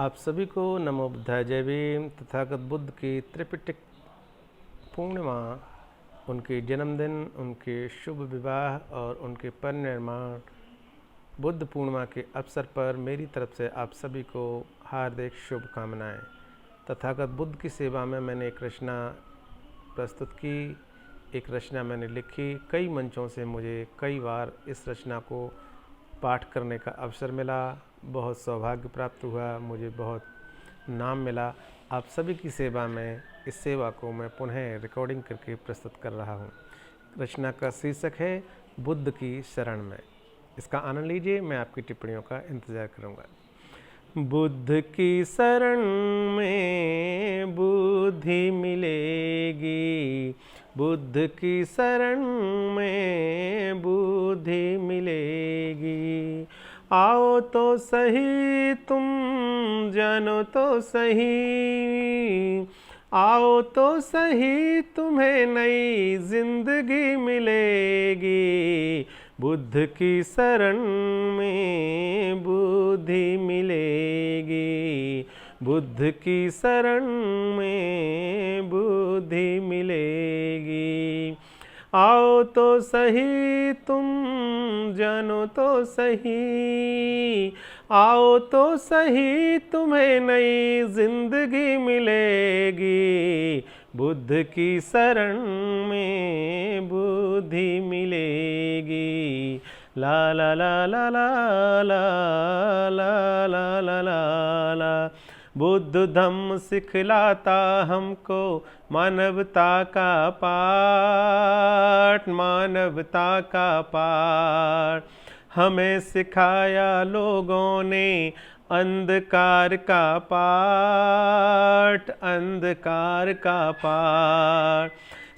आप सभी को नमो बुद्धाय जय भीम। तथागत बुद्ध की त्रिपिटक पूर्णिमा, उनके जन्मदिन, उनके शुभ विवाह और उनके परिनिर्वाण बुद्ध पूर्णिमा के अवसर पर मेरी तरफ से आप सभी को हार्दिक शुभकामनाएं। तथागत बुद्ध की सेवा में मैंने एक रचना प्रस्तुत की, एक रचना मैंने लिखी। कई मंचों से मुझे कई बार इस रचना को पाठ करने का अवसर मिला, बहुत सौभाग्य प्राप्त हुआ, मुझे बहुत नाम मिला। आप सभी की सेवा में इस सेवा को मैं पुनः रिकॉर्डिंग करके प्रस्तुत कर रहा हूँ। रचना का शीर्षक है बुद्ध की शरण में। इसका आनंद लीजिए, मैं आपकी टिप्पणियों का इंतज़ार करूँगा। बुद्ध की शरण में बुद्धि मिलेगी, बुद्ध की शरण में बुद्धि मिलेगी। आओ तो सही तुम जानो तो सही, आओ तो सही तुम्हें नई जिंदगी मिलेगी। बुद्ध की शरण में बुद्धि मिलेगी, बुद्ध की शरण में बुद्धि मिलेगी। आओ तो सही तुम जानो तो सही, आओ तो सही तुम्हें नई जिंदगी मिलेगी। बुद्ध की शरण में बुद्धि मिलेगी। ला ला ला ला ला ला ला ला ला ला ला। बुद्ध धम्म सिखलाता हमको मानवता का पाठ, मानवता का पाठ। हमें सिखाया लोगों ने अंधकार का पाठ, अंधकार का पाठ।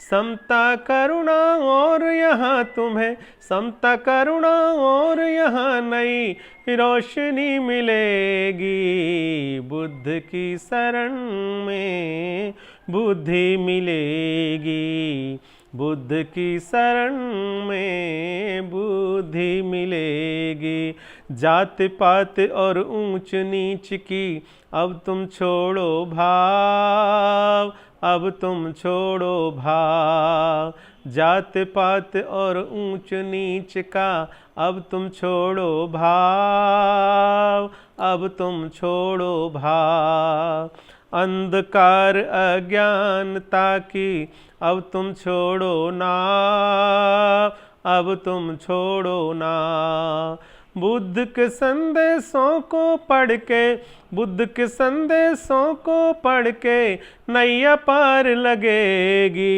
समता करुणा और यहाँ तुम्हें, समता करुणा और यहाँ नई रोशनी मिलेगी। बुद्ध की शरण में बुद्धि मिलेगी, बुद्ध की शरण में बुद्धि मिलेगी। जात पात और ऊंच नीच की अब तुम छोड़ो भाव, अब तुम छोड़ो भाव। जात पात और ऊंच नीच का अब तुम छोड़ो भाव, अब तुम छोड़ो भाव। अंधकार अज्ञानता की अब तुम छोड़ो ना, अब तुम छोड़ो ना। बुद्ध के संदेशों को पढ़ के, बुद्ध के संदेशों को पढ़ के नैया पार लगेगी।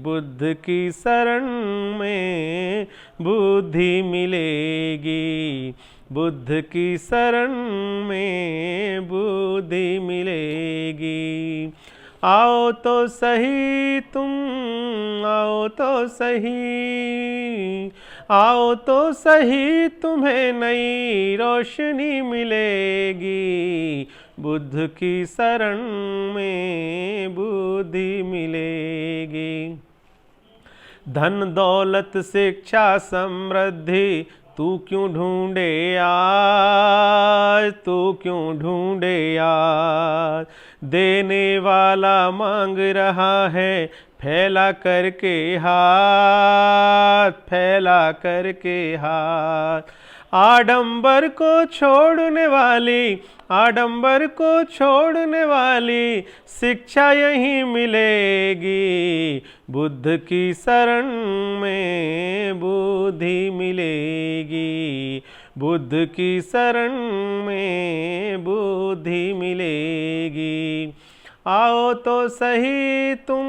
बुद्ध की शरण में बुद्धि मिलेगी, बुद्ध की शरण में बुद्धि मिलेगी। आओ तो सही तुम, आओ तो सही, आओ तो सही तुम्हें नई रोशनी मिलेगी। बुद्ध की शरण में बुद्धि मिलेगी। धन दौलत शिक्षा समृद्धि तू क्यों ढूंढे आज, तू क्यों ढूंढे आज। देने वाला मांग रहा है फैला करके हाथ, फैला करके हाथ। आडंबर को छोड़ने वाली, आडंबर को छोड़ने वाली शिक्षा यहीं मिलेगी। बुद्ध की शरण में बुद्धि मिलेगी, बुद्ध की शरण में बुद्धि मिलेगी। आओ तो सही तुम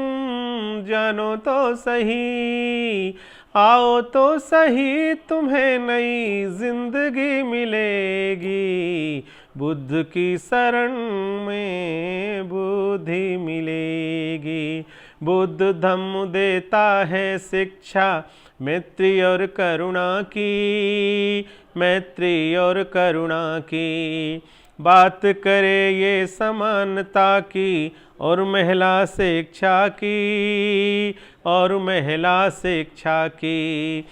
जानो तो सही, आओ तो सही तुम्हें नई जिंदगी मिलेगी। बुद्ध की शरण में बुद्धि मिलेगी। बुद्ध धम्म देता है शिक्षा मैत्री और करुणा की, मैत्री और करुणा की। बात करे ये समानता की और महिला शिक्षा की, और महिला शिक्षा की।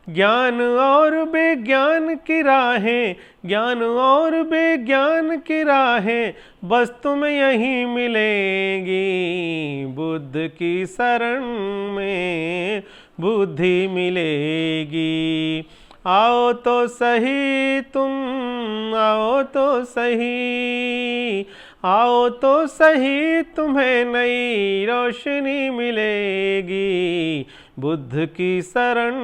ज्ञान और विज्ञान की राहें, ज्ञान और विज्ञान की राहें बस तुम्हें यहीं मिलेंगी। बुद्ध की शरण में बुद्धि मिलेगी। आओ तो सही तुम, आओ तो सही, आओ तो सही, तुम्हें नई रोशनी मिलेगी। बुद्ध की शरण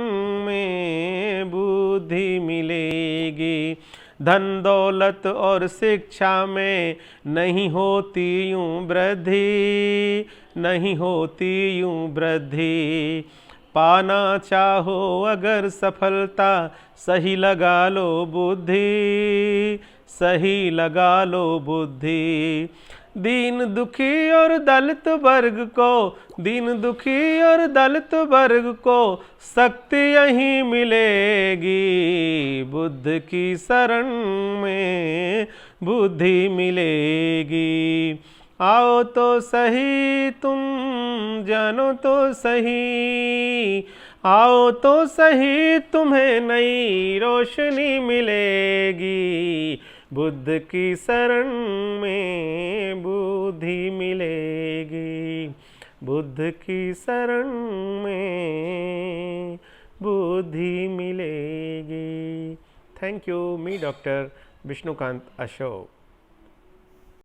में बुद्धि मिलेगी। धन दौलत और शिक्षा में नहीं होती यूं वृद्धि, नहीं होती यूं वृद्धि। पाना चाहो अगर सफलता, सही लगा लो बुद्धि, सही लगा लो बुद्धि। दीन दुखी और दलित वर्ग को, दीन दुखी और दलित वर्ग को शक्ति यहीं मिलेगी। बुद्ध की शरण में बुद्धि मिलेगी। आओ तो सही तुम, जानो तो सही, आओ तो सही, तुम्हें नई रोशनी मिलेगी। बुद्ध की शरण में बुद्धि मिलेगी। बुद्ध की शरण में बुद्धि मिलेगी। Thank you. Me doctor Vishnukant Ashok.